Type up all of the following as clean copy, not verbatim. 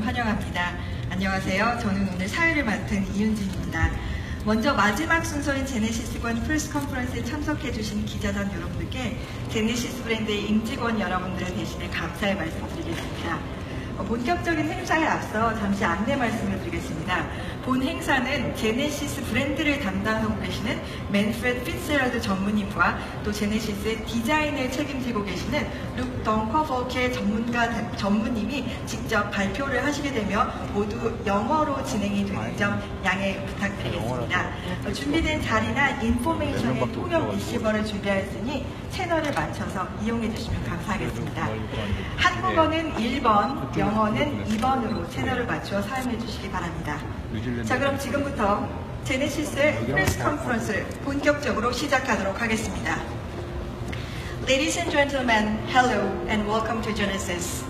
환영합니다. 안녕하세요. 저는 오늘 사회를 맡은 이윤진입니다. 먼저 마지막 순서인 제네시스관 프레스 컨퍼런스에 참석해주신 기자단 여러분들께 제네시스 브랜드의 임직원 여러분들의 대신에 감사의 말씀드리겠습니다. 본격적인 행사에 앞서 잠시 안내 말씀을 드리겠습니다. 본 행사는 제네시스 브랜드를 담당하고 계시는 맨프레드 피츠제럴드 전무님과 또 제네시스의 디자인을 책임지고 계시는 룩 덩커볼케 전무님이 직접 발표를 하시게 되며 모두 영어로 진행이 되는 점 양해 부탁드리겠습니다. 준비된 자리나 인포메이션의 통역 리시버를 준비하였으니 채널을 맞춰서 이용해 주시면 감사하겠습니다. 한국어는 1번, 영어는 2번으로 채널을 맞추어 사용해 주시기 바랍니다. 자, 그럼 지금부터 제네시스의 프레스 컨퍼런스를 본격적으로 시작하도록 하겠습니다. Ladies and gentlemen, hello and welcome to Genesis.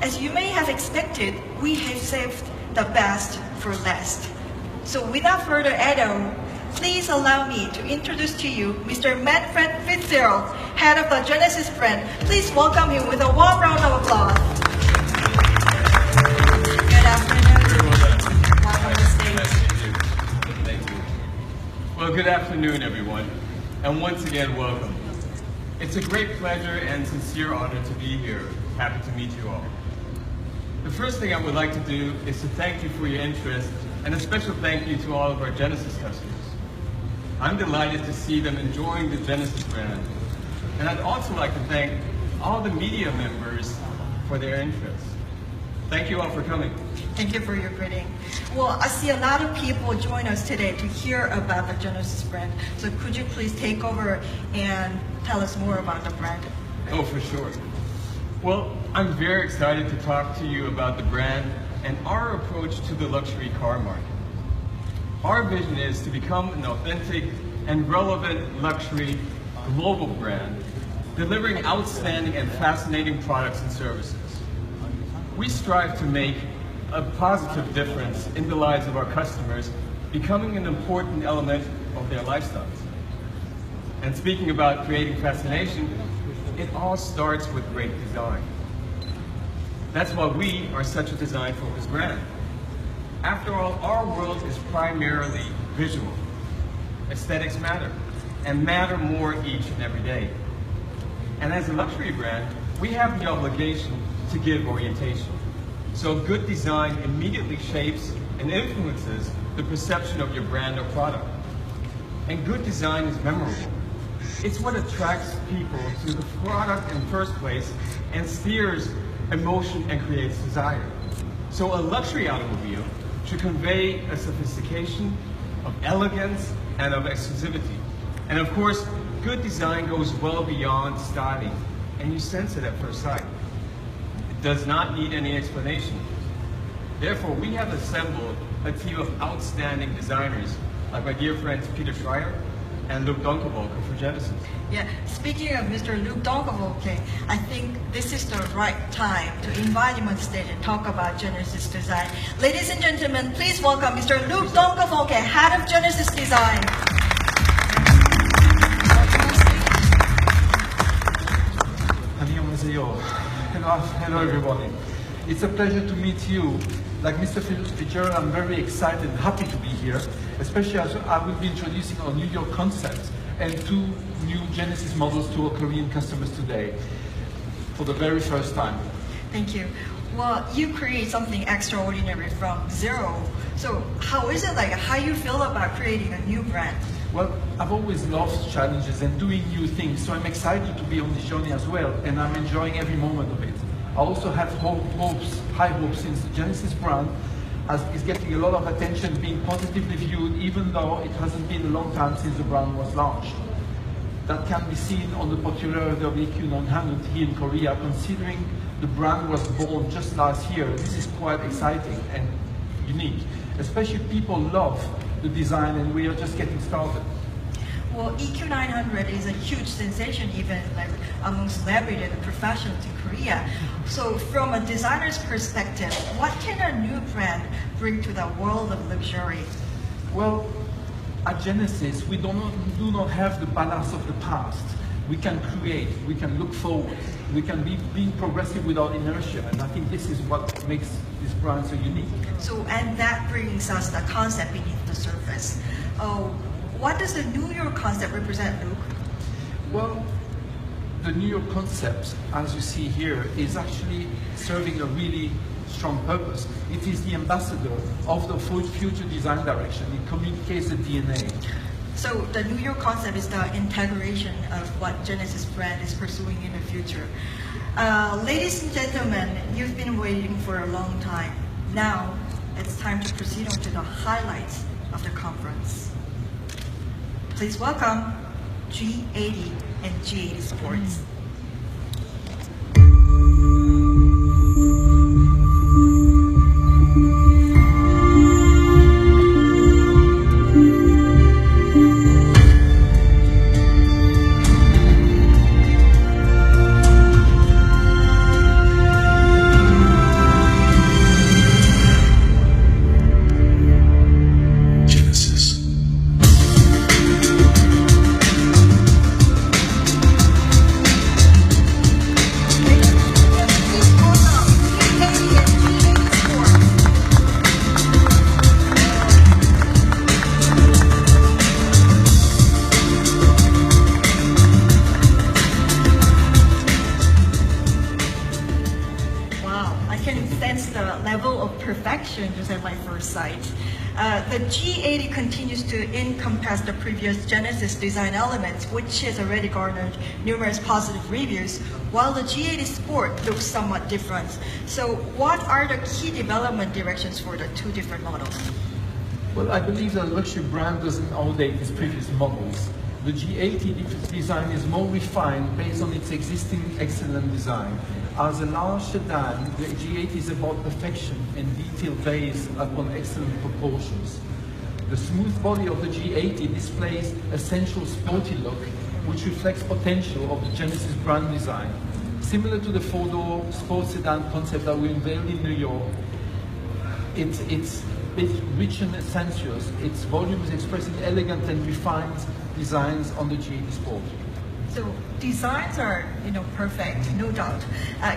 As you may have expected, we have saved the best for last. So without further ado, please allow me to introduce to you Mr. Manfred Fitzgerald, head of the Genesis brand. Please welcome him with a warm round of applause. Good afternoon. Welcome to the stage. Thank you. Well, good afternoon, everyone, and once again, welcome. It's a great pleasure and sincere honor to be here. Happy to meet you all. The first thing I would like to do is to thank you for your interest, and a special thank you to all of our Genesis customers. I'm delighted to see them enjoying the Genesis brand, and I'd also like to thank all the media members for their interest. Thank you all for coming. Thank you for your greeting. Well, I see a lot of people join us today to hear about the Genesis brand. So could you please take over and tell us more about the brand? Oh, for sure. Well, I'm very excited to talk to you about the brand and our approach to the luxury car market. Our vision is to become an authentic and relevant luxury global brand, delivering outstanding and fascinating products and services. We strive to make a positive difference in the lives of our customers, becoming an important element of their lifestyles. And speaking about creating fascination, it all starts with great design. That's why we are such a design-focused brand. After all, our world is primarily visual. Aesthetics matter, and matter more each and every day. And as a luxury brand, we have the obligation to give orientation. So good design immediately shapes and influences the perception of your brand or product. And good design is memorable. It's what attracts people to the product in the first place and steers emotion and creates desire. So a luxury automobile should convey a sophistication of elegance and of exclusivity. And of course, good design goes well beyond styling, and you sense it at first sight. It does not need any explanation. Therefore, we have assembled a team of outstanding designers, like my dear friends Peter Schreier and Luc Donkerwolke for Genesis. Yeah, speaking of Mr. Luc Donkerwolke, I think this is the right time to invite him on stage and talk about Genesis Design. Ladies and gentlemen, please welcome Mr. Luc Donkerwolke, head of Genesis Design. Hello, everybody. It's a pleasure to meet you. Like Mr. Fitzgerald, I'm very excited and happy to be here, especially as I will be introducing our New York concept and 2 new Genesis models to our Korean customers today for the very first time. Thank you. Well, you create something extraordinary from zero. So how is it like? How you feel about creating a new brand? Well, I've always loved challenges and doing new things, so I'm excited to be on this journey as well, and I'm enjoying every moment of it. I also have high hopes since the Genesis brand is getting a lot of attention, being positively viewed, even though it hasn't been a long time since the brand was launched. That can be seen on the popularity of the EQ900 here in Korea, considering the brand was born just last year. This is quite exciting and unique. Especially people love the design, and we are just getting started. Well, EQ900 is a huge sensation even like amongst celebrities and professionals in Korea. So from a designer's perspective, what can a new brand bring to the world of luxury? Well, at Genesis, we do not have the ballast of the past. we can create, we can look forward, we can be progressive without inertia, and I think this is what makes this brand so unique. So, and that brings us the concept beneath the surface. What does the New York concept represent, Luke? Well, the New York concept, as you see here, is actually serving a really strong purpose. It is the ambassador of the future design direction. It communicates the DNA. So the New York concept is the integration of what Genesis brand is pursuing in the future. Ladies and gentlemen, you've been waiting for a long time. Now, it's time to proceed on to the highlights of the conference. Please welcome G80 and G80 Sports. Just at my first sight. The G80 continues to encompass the previous Genesis design elements, which has already garnered numerous positive reviews, while the G80 Sport looks somewhat different. So what are the key development directions for the two different models? Well, I believe that a luxury brand doesn't outdate its previous models. The G80 design is more refined based on its existing excellent design. As a large sedan, the G80 is about perfection and detail based upon excellent proportions. The smooth body of the G80 displays a sensual sporty look, which reflects potential of the Genesis brand design. Similar to the four-door sports sedan concept that we unveiled in New York, it's rich and sensuous. Its volume is expressing elegant and refined designs on the G80 Sport. So designs are, perfect, no doubt.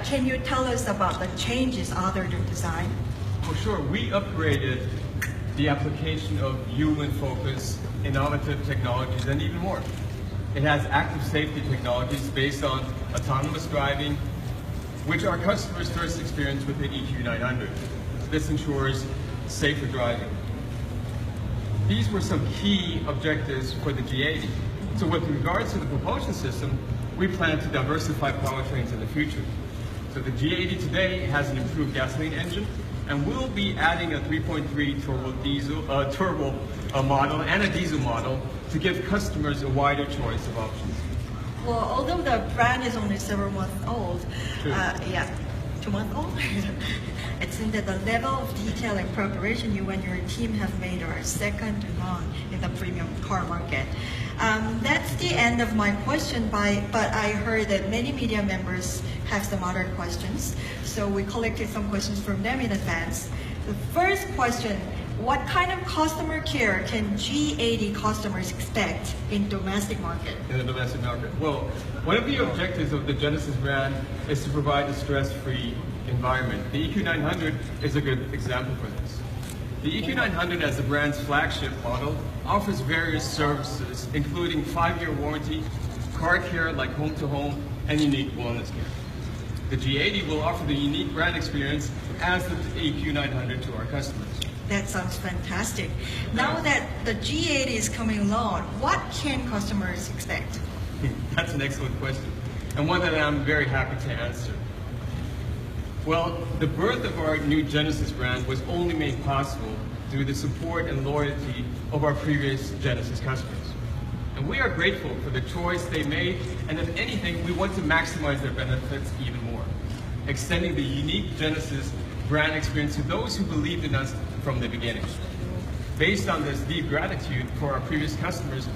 Can you tell us about the changes other than design? For sure, we upgraded the application of human focus, innovative technologies, and even more. It has active safety technologies based on autonomous driving, which our customers first experienced with the EQ900. This ensures safer driving. These were some key objectives for the G80. So with regards to the propulsion system, we plan to diversify powertrains in the future. So the G80 today has an improved gasoline engine, and we'll be adding a 3.3 turbo model and a diesel model to give customers a wider choice of options. Well, although the brand is only several months old, 2 months old, it seems that the level of detail and preparation you and your team have made are second to none in the premium car market. That's the end of my question, but I heard that many media members have some other questions, so we collected some questions from them in advance. The first question, what kind of customer care can G80 customers expect in domestic market? In the domestic market? Well, one of the objectives of the Genesis brand is to provide a stress-free environment. The EQ900 is a good example for this. The EQ900, as the brand's flagship model, offers various services, including 5-year warranty, car care like home-to-home, and unique wellness care. The G80 will offer the unique brand experience as the EQ900 to our customers. That sounds fantastic. Now that the G80 is coming along, what can customers expect? That's an excellent question, and one that I'm very happy to answer. Well, the birth of our new Genesis brand was only made possible through the support and loyalty of our previous Genesis customers. And we are grateful for the choice they made, and if anything, we want to maximize their benefits even more, extending the unique Genesis brand experience to those who believed in us from the beginning. Based on this deep gratitude for our previous customers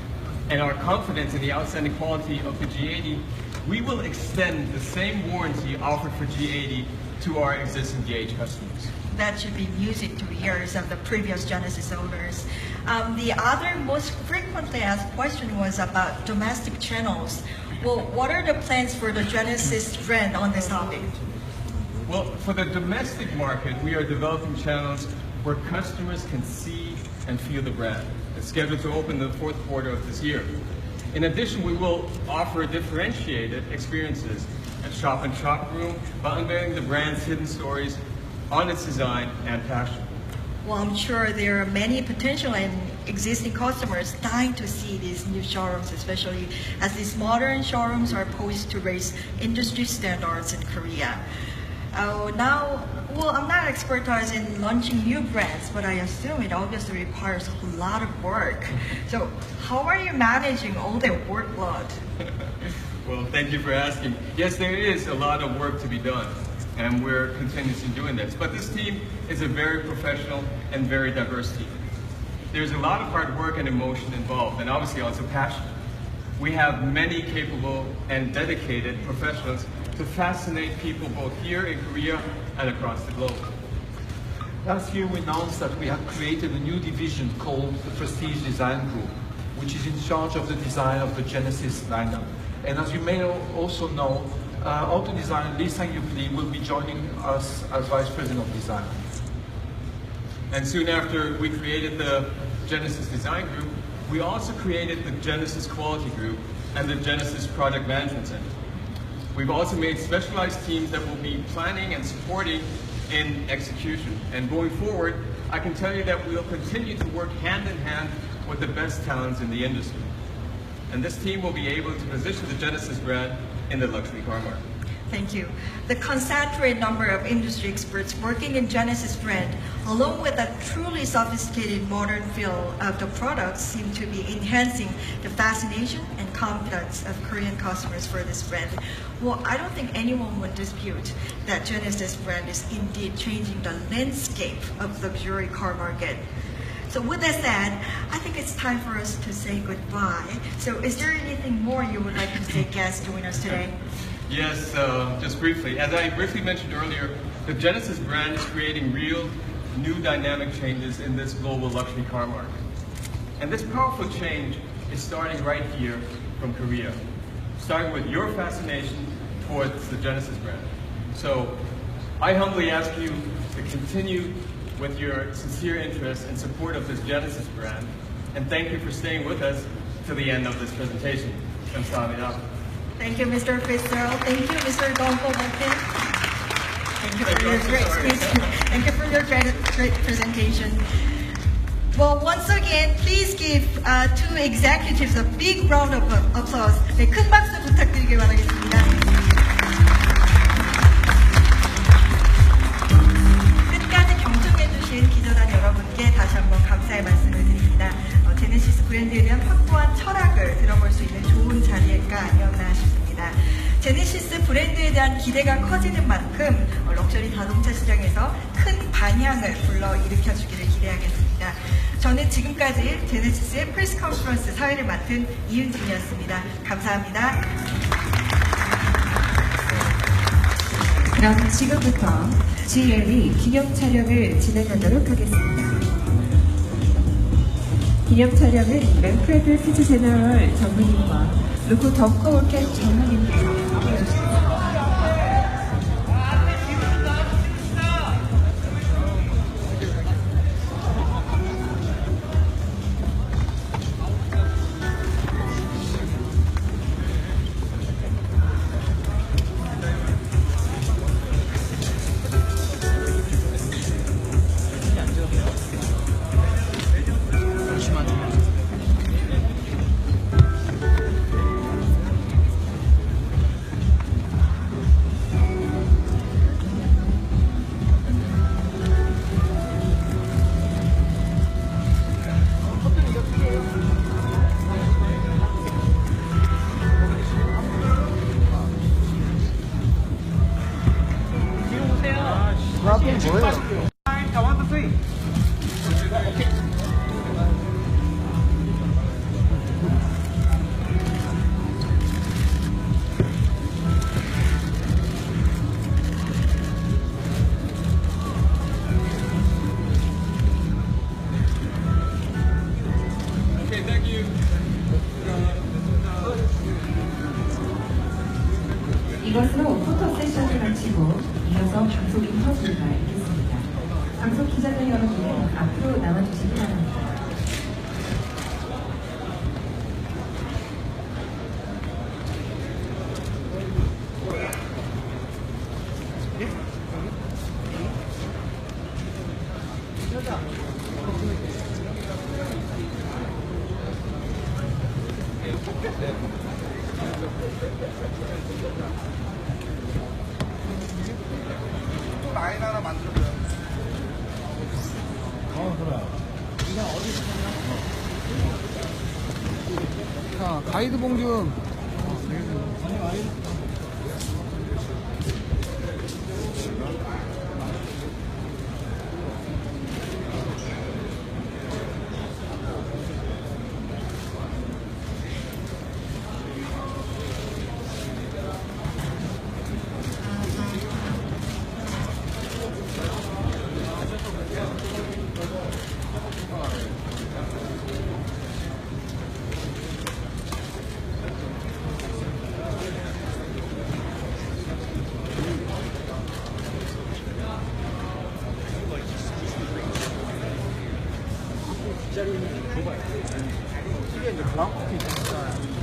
and our confidence in the outstanding quality of the G80, we will extend the same warranty offered for G80 to our existing GH customers. That should be music to ears of the previous Genesis owners. The other most frequently asked question was about domestic channels. Well, what are the plans for the Genesis brand on this topic? Well, for the domestic market, we are developing channels where customers can see and feel the brand. It's scheduled to open the fourth quarter of this year. In addition, we will offer differentiated experiences at Shop and Shop Room by unveiling the brand's hidden stories on its design and passion. Well, I'm sure there are many potential and existing customers dying to see these new showrooms, especially as these modern showrooms are poised to raise industry standards in Korea. I'm not expertise in launching new brands, but I assume it obviously requires a lot of work. So how are you managing all that workload? Well, thank you for asking. Yes, there is a lot of work to be done, and we're continuously doing this. But this team is a very professional and very diverse team. There's a lot of hard work and emotion involved, and obviously also passion. We have many capable and dedicated professionals to fascinate people both here in Korea and across the globe. Last year we announced that we have created a new division called the Prestige Design Group, which is in charge of the design of the Genesis lineup. And as you may also know, auto designer Lee Sang-Yuk will be joining us as Vice President of Design. And soon after we created the Genesis Design Group, we also created the Genesis Quality Group and the Genesis Project Management Center. We've also made specialized teams that will be planning and supporting in execution. And going forward, I can tell you that we'll continue to work hand in hand with the best talents in the industry. And this team will be able to position the Genesis brand in the luxury car market. Thank you. The concentrated number of industry experts working in Genesis brand, along with a truly sophisticated modern feel of the products, seem to be enhancing the fascination and confidence of Korean customers for this brand. Well, I don't think anyone would dispute that Genesis brand is indeed changing the landscape of the luxury car market. So with that said, I think it's time for us to say goodbye. So is there anything more you would like to say, guests joining us today? Yes, just briefly. As I briefly mentioned earlier, the Genesis brand is creating real, new dynamic changes in this global luxury car market. And this powerful change is starting right here from Korea, starting with your fascination towards the Genesis brand. So I humbly ask you to continue with your sincere interest and support of this Genesis brand, and thank you for staying with us to the end of this presentation. 감사합니다. Thank you, Mr. Fitzgerald. Thank you, Mr. Donko Martin. Thank you for your great speech. Thank you for your great presentation. Well, once again, please give two executives a big round of applause. 네, 큰 박수 부탁드리길 바라겠습니다. 끝까지 경청해주신 기자단 여러분께 다시 한번 감사의 말씀을 드립니다. 제네시스 브랜드에 대한 확고한 철학을 들어볼 수 있는 좋은 자리가 아니었나 싶습니다. 제네시스 브랜드에 대한 기대가 커지는 만큼 럭셔리 자동차 시장에서 큰 반향을 불러일으켜주기를 기대하겠습니다. 저는 지금까지 제네시스의 프레스 컨퍼런스 사회를 맡은 이윤진이었습니다. 감사합니다. 그럼 지금부터 GLE 기념 촬영을 진행하도록 하겠습니다. 기념 촬영은 래빗 피즈 제너럴 전문인과 루크 덩커워켓 전문인께서 함께해주십니다. 여러분 앞으로 나와주시기 바랍니다. 라인 하나 만들어줘요. 자, 가이드 봉좀. 이게 이제 블랑코피 있잖아요.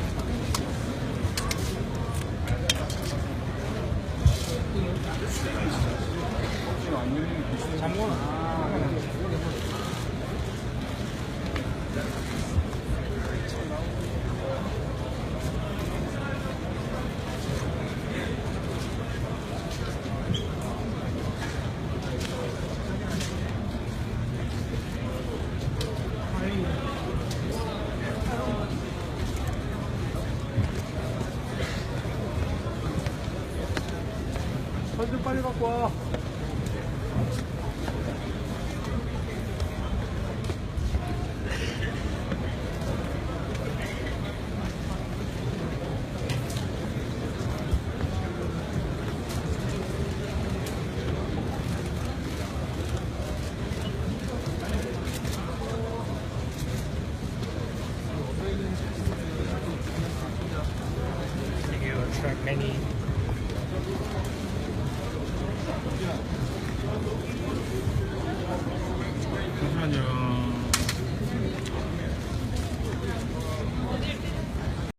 잠궈. 사진 빨리 갖고 와. You attract many. 잠시만요.